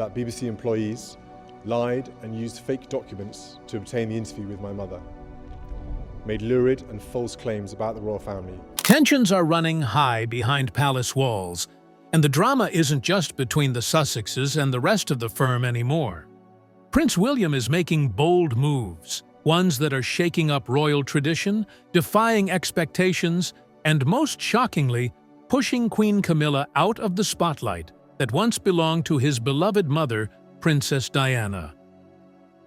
that BBC employees lied and used fake documents to obtain the interview with my mother, made lurid and false claims about the royal family. Tensions are running high behind palace walls, and the drama isn't just between the Sussexes and the rest of the firm anymore. Prince William is making bold moves, ones that are shaking up royal tradition, defying expectations, and most shockingly, pushing Queen Camilla out of the spotlight that once belonged to his beloved mother, Princess Diana.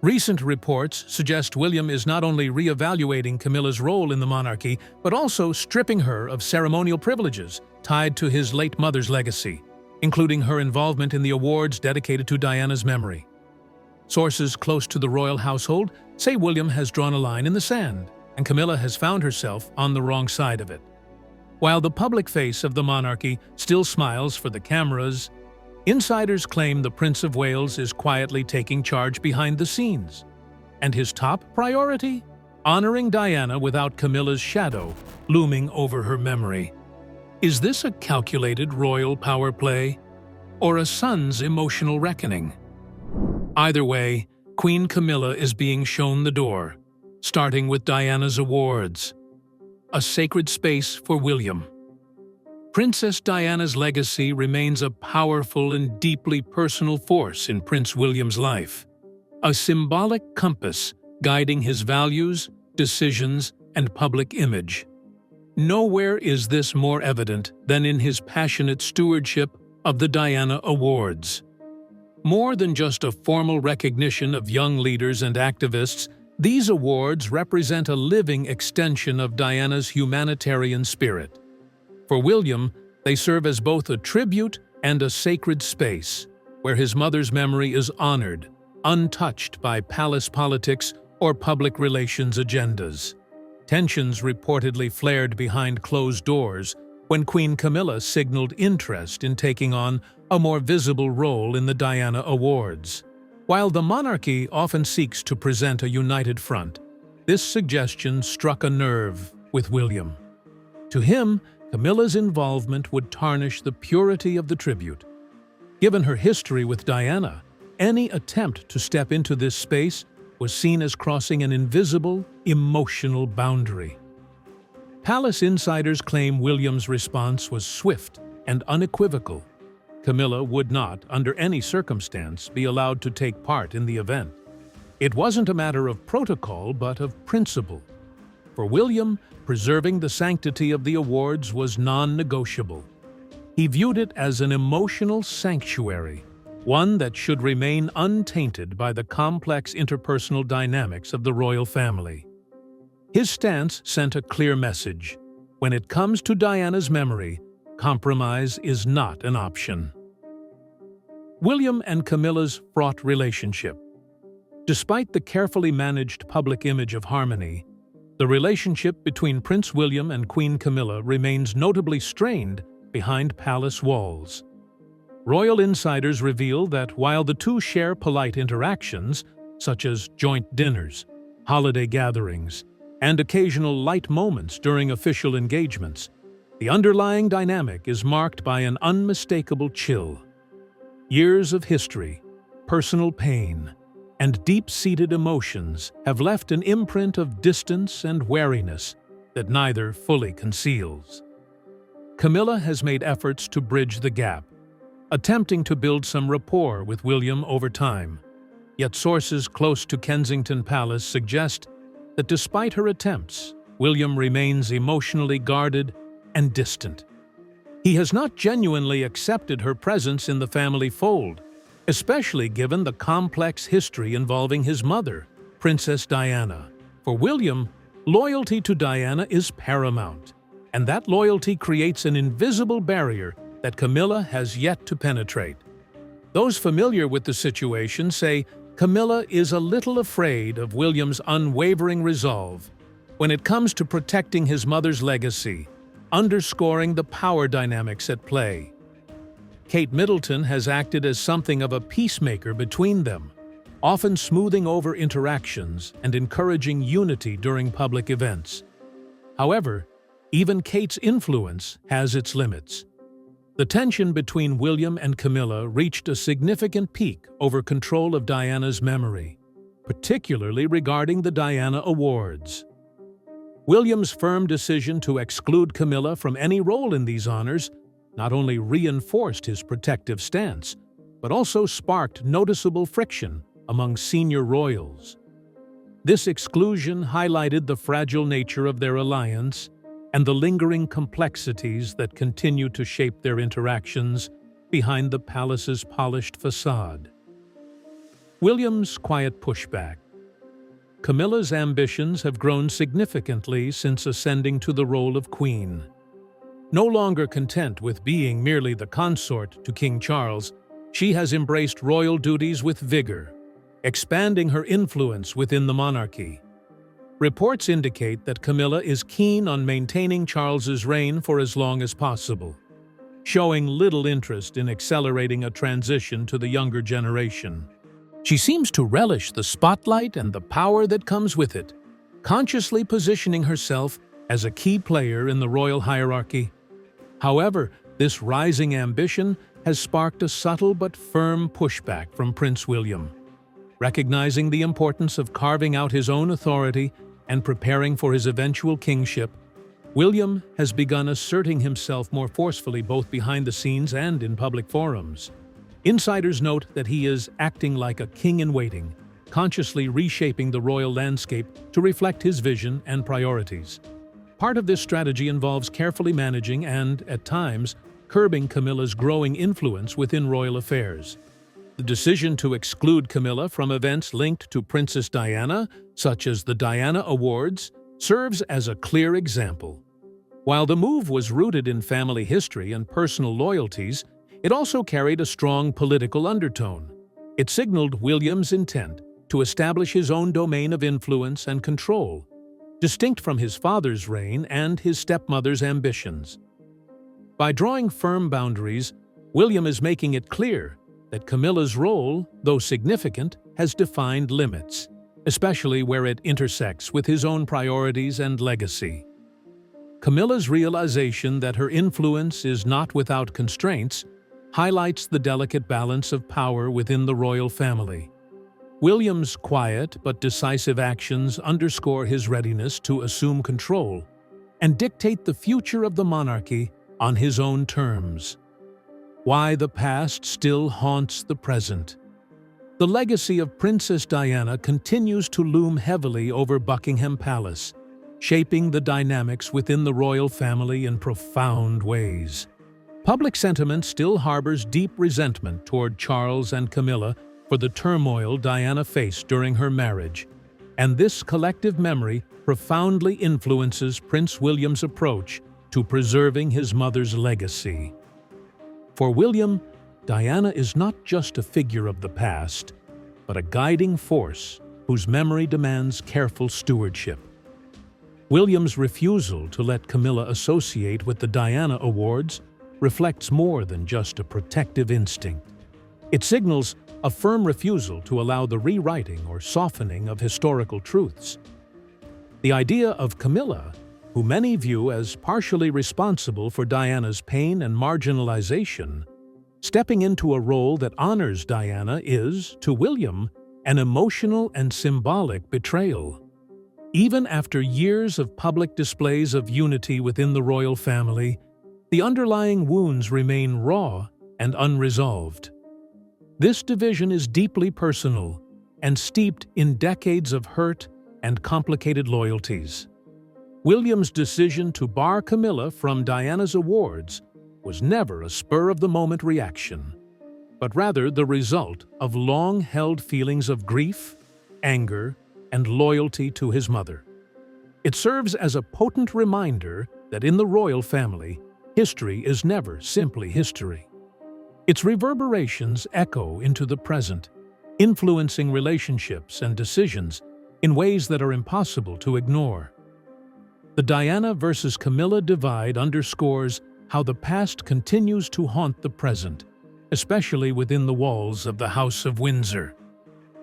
Recent reports suggest William is not only re-evaluating Camilla's role in the monarchy, but also stripping her of ceremonial privileges tied to his late mother's legacy, including her involvement in the awards dedicated to Diana's memory. Sources close to the royal household say William has drawn a line in the sand, and Camilla has found herself on the wrong side of it. While the public face of the monarchy still smiles for the cameras, insiders claim the Prince of Wales is quietly taking charge behind the scenes. And his top priority? Honoring Diana without Camilla's shadow looming over her memory. Is this a calculated royal power play, or a son's emotional reckoning? Either way, Queen Camilla is being shown the door, starting with Diana's awards. A sacred space for William. Princess Diana's legacy remains a powerful and deeply personal force in Prince William's life, a symbolic compass guiding his values, decisions, and public image. Nowhere is this more evident than in his passionate stewardship of the Diana Awards. More than just a formal recognition of young leaders and activists, these awards represent a living extension of Diana's humanitarian spirit. For William, they serve as both a tribute and a sacred space, where his mother's memory is honored, untouched by palace politics or public relations agendas. Tensions reportedly flared behind closed doors when Queen Camilla signaled interest in taking on a more visible role in the Diana Awards. While the monarchy often seeks to present a united front, this suggestion struck a nerve with William. To him, Camilla's involvement would tarnish the purity of the tribute. Given her history with Diana, any attempt to step into this space was seen as crossing an invisible, emotional boundary. Palace insiders claim William's response was swift and unequivocal. Camilla would not, under any circumstance, be allowed to take part in the event. It wasn't a matter of protocol, but of principle. For William, preserving the sanctity of the awards was non-negotiable. He viewed it as an emotional sanctuary, one that should remain untainted by the complex interpersonal dynamics of the royal family. His stance sent a clear message. When it comes to Diana's memory, compromise is not an option. William and Camilla's fraught relationship. Despite the carefully managed public image of harmony, the relationship between Prince William and Queen Camilla remains notably strained behind palace walls. Royal insiders reveal that while the two share polite interactions, such as joint dinners, holiday gatherings, and occasional light moments during official engagements, the underlying dynamic is marked by an unmistakable chill. Years of history, personal pain, and deep-seated emotions have left an imprint of distance and wariness that neither fully conceals. Camilla has made efforts to bridge the gap, attempting to build some rapport with William over time. Yet sources close to Kensington Palace suggest that despite her attempts, William remains emotionally guarded and distant. He has not genuinely accepted her presence in the family fold, especially given the complex history involving his mother, Princess Diana. For William, loyalty to Diana is paramount, and that loyalty creates an invisible barrier that Camilla has yet to penetrate. Those familiar with the situation say Camilla is a little afraid of William's unwavering resolve when it comes to protecting his mother's legacy, underscoring the power dynamics at play. Kate Middleton has acted as something of a peacemaker between them, often smoothing over interactions and encouraging unity during public events. However, even Kate's influence has its limits. The tension between William and Camilla reached a significant peak over control of Diana's memory, particularly regarding the Diana Awards. William's firm decision to exclude Camilla from any role in these honors not only reinforced his protective stance, but also sparked noticeable friction among senior royals. This exclusion highlighted the fragile nature of their alliance and the lingering complexities that continue to shape their interactions behind the palace's polished facade. William's quiet pushback. Camilla's ambitions have grown significantly since ascending to the role of queen. No longer content with being merely the consort to King Charles, she has embraced royal duties with vigor, expanding her influence within the monarchy. Reports indicate that Camilla is keen on maintaining Charles's reign for as long as possible, showing little interest in accelerating a transition to the younger generation. She seems to relish the spotlight and the power that comes with it, consciously positioning herself as a key player in the royal hierarchy. However, this rising ambition has sparked a subtle but firm pushback from Prince William. Recognizing the importance of carving out his own authority and preparing for his eventual kingship, William has begun asserting himself more forcefully both behind the scenes and in public forums. Insiders note that he is acting like a king-in-waiting, consciously reshaping the royal landscape to reflect his vision and priorities. Part of this strategy involves carefully managing and, at times, curbing Camilla's growing influence within royal affairs. The decision to exclude Camilla from events linked to Princess Diana, such as the Diana Awards, serves as a clear example. While the move was rooted in family history and personal loyalties, it also carried a strong political undertone. It signaled William's intent to establish his own domain of influence and control, distinct from his father's reign and his stepmother's ambitions. By drawing firm boundaries, William is making it clear that Camilla's role, though significant, has defined limits, especially where it intersects with his own priorities and legacy. Camilla's realization that her influence is not without constraints highlights the delicate balance of power within the royal family. William's quiet but decisive actions underscore his readiness to assume control and dictate the future of the monarchy on his own terms. Why the past still haunts the present. The legacy of Princess Diana continues to loom heavily over Buckingham Palace, shaping the dynamics within the royal family in profound ways. Public sentiment still harbors deep resentment toward Charles and Camilla for the turmoil Diana faced during her marriage, and this collective memory profoundly influences Prince William's approach to preserving his mother's legacy. For William, Diana is not just a figure of the past, but a guiding force whose memory demands careful stewardship. William's refusal to let Camilla associate with the Diana Awards reflects more than just a protective instinct. It signals a firm refusal to allow the rewriting or softening of historical truths. The idea of Camilla, who many view as partially responsible for Diana's pain and marginalization, stepping into a role that honors Diana is, to William, an emotional and symbolic betrayal. Even after years of public displays of unity within the royal family, the underlying wounds remain raw and unresolved. This division is deeply personal and steeped in decades of hurt and complicated loyalties. William's decision to bar Camilla from Diana's awards was never a spur-of-the-moment reaction, but rather the result of long-held feelings of grief, anger, and loyalty to his mother. It serves as a potent reminder that in the royal family, history is never simply history. Its reverberations echo into the present, influencing relationships and decisions in ways that are impossible to ignore. The Diana versus Camilla divide underscores how the past continues to haunt the present, especially within the walls of the House of Windsor.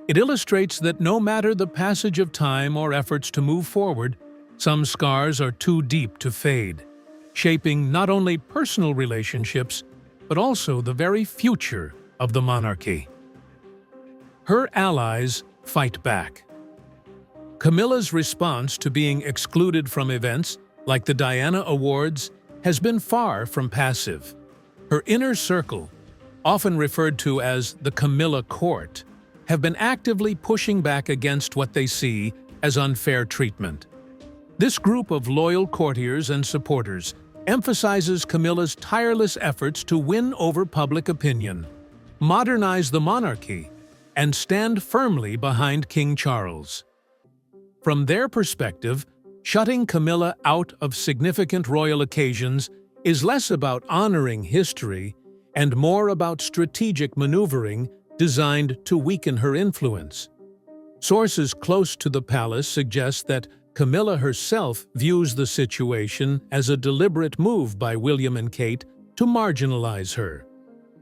It illustrates that no matter the passage of time or efforts to move forward, some scars are too deep to fade, shaping not only personal relationships, but also the very future of the monarchy. Her allies fight back. Camilla's response to being excluded from events like the Diana Awards has been far from passive. Her inner circle, often referred to as the Camilla court, have been actively pushing back against what they see as unfair treatment. This group of loyal courtiers and supporters emphasizes Camilla's tireless efforts to win over public opinion, modernize the monarchy, and stand firmly behind King Charles. From their perspective, shutting Camilla out of significant royal occasions is less about honoring history and more about strategic maneuvering designed to weaken her influence. Sources close to the palace suggest that Camilla herself views the situation as a deliberate move by William and Kate to marginalize her.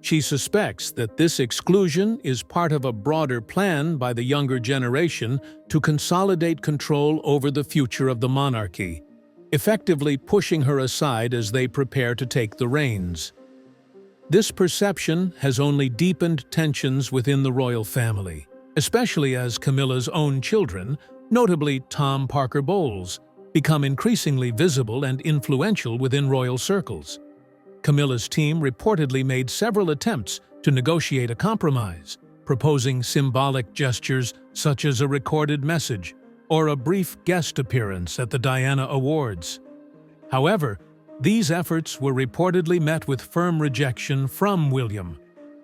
She suspects that this exclusion is part of a broader plan by the younger generation to consolidate control over the future of the monarchy, effectively pushing her aside as they prepare to take the reins. This perception has only deepened tensions within the royal family, especially as Camilla's own children, notably Tom Parker Bowles, become increasingly visible and influential within royal circles. Camilla's team reportedly made several attempts to negotiate a compromise, proposing symbolic gestures such as a recorded message or a brief guest appearance at the Diana Awards. However, these efforts were reportedly met with firm rejection from William,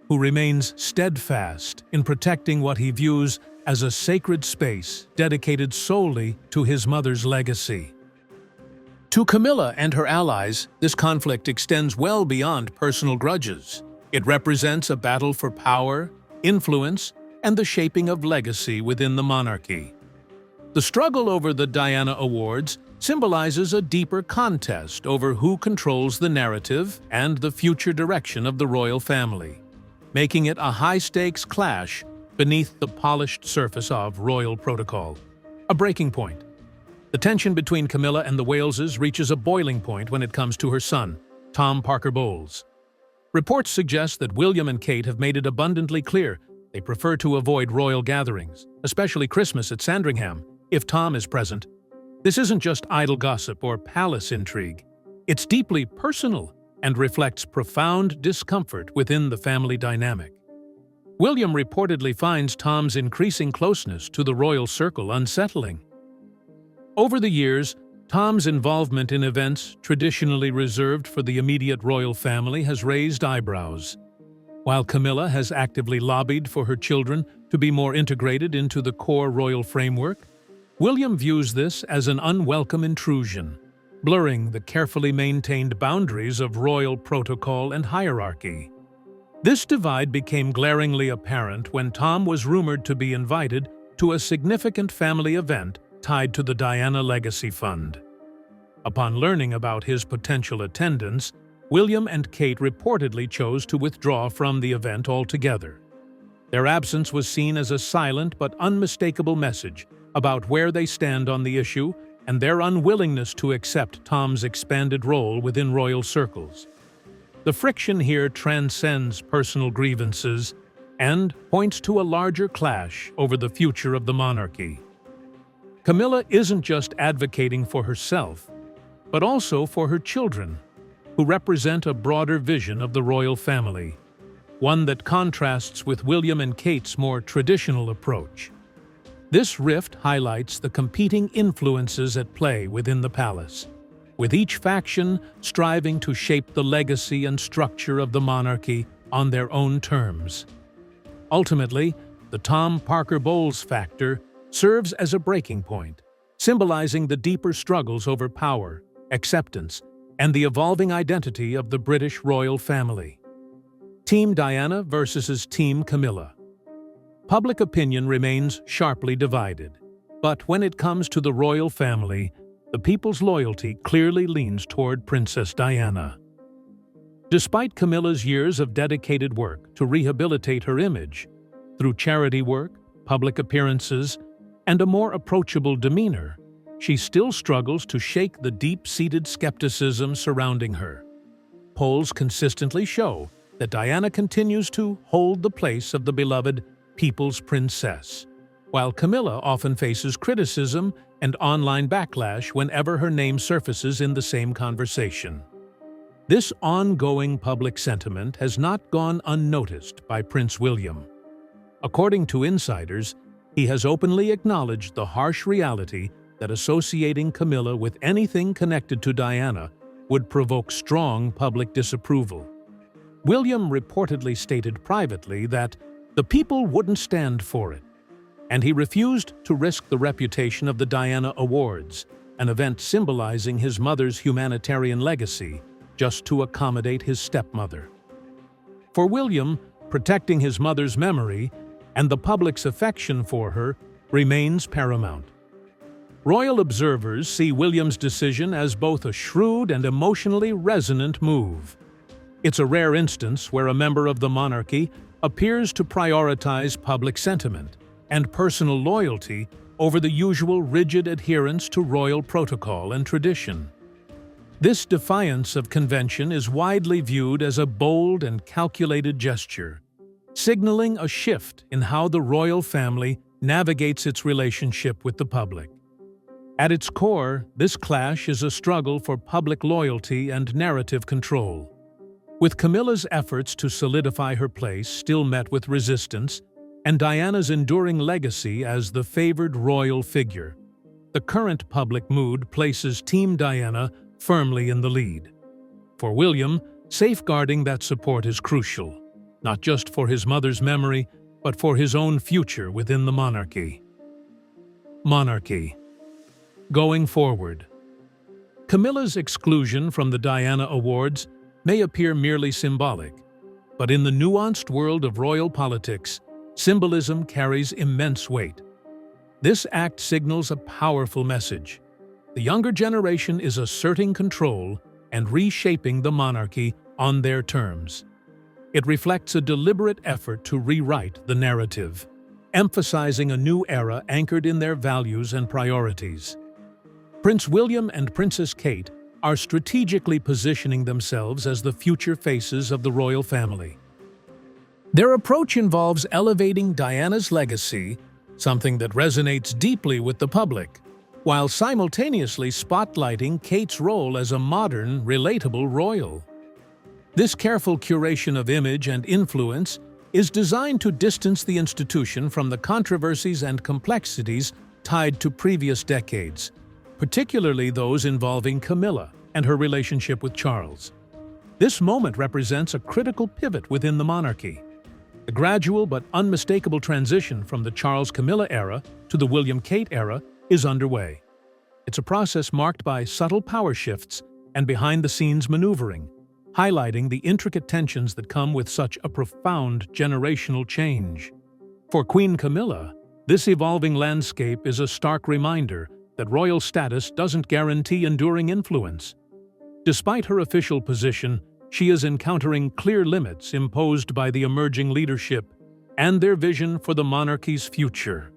who remains steadfast in protecting what he views as a sacred space dedicated solely to his mother's legacy. To Camilla and her allies, this conflict extends well beyond personal grudges. It represents a battle for power, influence, and the shaping of legacy within the monarchy. The struggle over the Diana Awards symbolizes a deeper contest over who controls the narrative and the future direction of the royal family, making it a high-stakes clash beneath the polished surface of royal protocol. A breaking point. The tension between Camilla and the Waleses reaches a boiling point when it comes to her son, Tom Parker Bowles. Reports suggest that William and Kate have made it abundantly clear they prefer to avoid royal gatherings, especially Christmas at Sandringham, if Tom is present. This isn't just idle gossip or palace intrigue. It's deeply personal and reflects profound discomfort within the family dynamic. William reportedly finds Tom's increasing closeness to the royal circle unsettling. Over the years, Tom's involvement in events traditionally reserved for the immediate royal family has raised eyebrows. While Camilla has actively lobbied for her children to be more integrated into the core royal framework, William views this as an unwelcome intrusion, blurring the carefully maintained boundaries of royal protocol and hierarchy. This divide became glaringly apparent when Tom was rumored to be invited to a significant family event tied to the Diana Legacy Fund. Upon learning about his potential attendance, William and Kate reportedly chose to withdraw from the event altogether. Their absence was seen as a silent but unmistakable message about where they stand on the issue and their unwillingness to accept Tom's expanded role within royal circles. The friction here transcends personal grievances and points to a larger clash over the future of the monarchy. Camilla isn't just advocating for herself, but also for her children, who represent a broader vision of the royal family, one that contrasts with William and Kate's more traditional approach. This rift highlights the competing influences at play within the palace, with each faction striving to shape the legacy and structure of the monarchy on their own terms. Ultimately, the Tom Parker Bowles factor serves as a breaking point, symbolizing the deeper struggles over power, acceptance, and the evolving identity of the British royal family. Team Diana versus Team Camilla. Public opinion remains sharply divided, but when it comes to the royal family, the people's loyalty clearly leans toward Princess Diana. Despite Camilla's years of dedicated work to rehabilitate her image, through charity work, public appearances, and a more approachable demeanor, she still struggles to shake the deep-seated skepticism surrounding her. Polls consistently show that Diana continues to hold the place of the beloved People's Princess, while Camilla often faces criticism and online backlash whenever her name surfaces in the same conversation. This ongoing public sentiment has not gone unnoticed by Prince William. According to insiders, he has openly acknowledged the harsh reality that associating Camilla with anything connected to Diana would provoke strong public disapproval. William reportedly stated privately that the people wouldn't stand for it, and he refused to risk the reputation of the Diana Awards, an event symbolizing his mother's humanitarian legacy, just to accommodate his stepmother. For William, protecting his mother's memory and the public's affection for her remains paramount. Royal observers see William's decision as both a shrewd and emotionally resonant move. It's a rare instance where a member of the monarchy appears to prioritize public sentiment and personal loyalty over the usual rigid adherence to royal protocol and tradition. This defiance of convention is widely viewed as a bold and calculated gesture, signaling a shift in how the royal family navigates its relationship with the public. At its core, this clash is a struggle for public loyalty and narrative control. With Camilla's efforts to solidify her place still met with resistance, and Diana's enduring legacy as the favored royal figure, the current public mood places Team Diana firmly in the lead. For William, safeguarding that support is crucial, not just for his mother's memory, but for his own future within the monarchy. Monarchy. Going forward. Camilla's exclusion from the Diana Awards may appear merely symbolic, but in the nuanced world of royal politics, symbolism carries immense weight. This act signals a powerful message. The younger generation is asserting control and reshaping the monarchy on their terms. It reflects a deliberate effort to rewrite the narrative, emphasizing a new era anchored in their values and priorities. Prince William and Princess Kate are strategically positioning themselves as the future faces of the royal family. Their approach involves elevating Diana's legacy, something that resonates deeply with the public, while simultaneously spotlighting Kate's role as a modern, relatable royal. This careful curation of image and influence is designed to distance the institution from the controversies and complexities tied to previous decades, particularly those involving Camilla and her relationship with Charles. This moment represents a critical pivot within the monarchy. The gradual but unmistakable transition from the Charles-Camilla era to the William-Kate era is underway. It's a process marked by subtle power shifts and behind-the-scenes maneuvering, highlighting the intricate tensions that come with such a profound generational change. For Queen Camilla, this evolving landscape is a stark reminder that royal status doesn't guarantee enduring influence. Despite her official position, she is encountering clear limits imposed by the emerging leadership and their vision for the monarchy's future.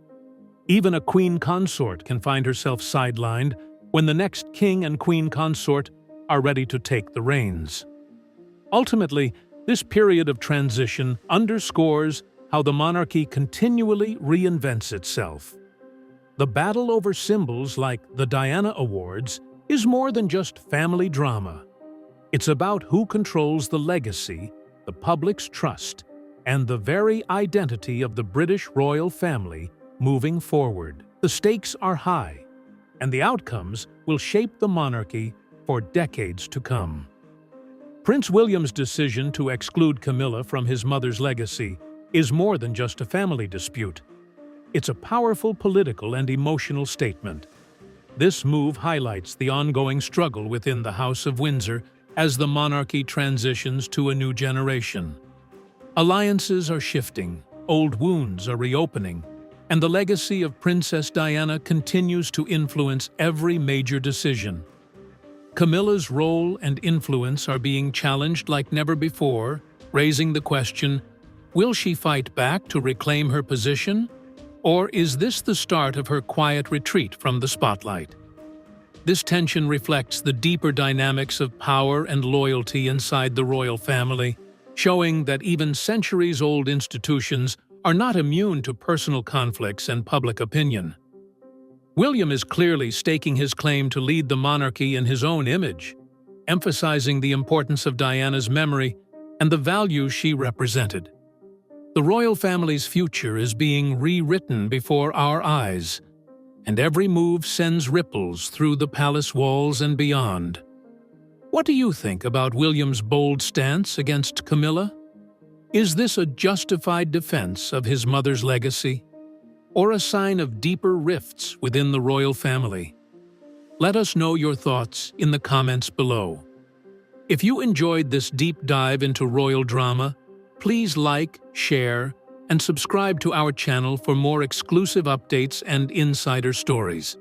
Even a queen consort can find herself sidelined when the next king and queen consort are ready to take the reins. Ultimately, this period of transition underscores how the monarchy continually reinvents itself. The battle over symbols like the Diana Awards is more than just family drama. It's about who controls the legacy, the public's trust, and the very identity of the British royal family moving forward. The stakes are high, and the outcomes will shape the monarchy for decades to come. Prince William's decision to exclude Camilla from his mother's legacy is more than just a family dispute. It's a powerful political and emotional statement. This move highlights the ongoing struggle within the House of Windsor as the monarchy transitions to a new generation. Alliances are shifting, old wounds are reopening, and the legacy of Princess Diana continues to influence every major decision. Camilla's role and influence are being challenged like never before, raising the question, will she fight back to reclaim her position? Or is this the start of her quiet retreat from the spotlight? This tension reflects the deeper dynamics of power and loyalty inside the royal family, showing that even centuries-old institutions are not immune to personal conflicts and public opinion. William is clearly staking his claim to lead the monarchy in his own image, emphasizing the importance of Diana's memory and the values she represented. The royal family's future is being rewritten before our eyes, and every move sends ripples through the palace walls and beyond. What do you think about William's bold stance against Camilla? Is this a justified defense of his mother's legacy, or a sign of deeper rifts within the royal family? Let us know your thoughts in the comments below. If you enjoyed this deep dive into royal drama, please like, share, and subscribe to our channel for more exclusive updates and insider stories.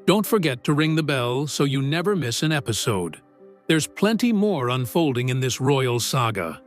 Don't forget to ring the bell so you never miss an episode. There's plenty more unfolding in this royal saga.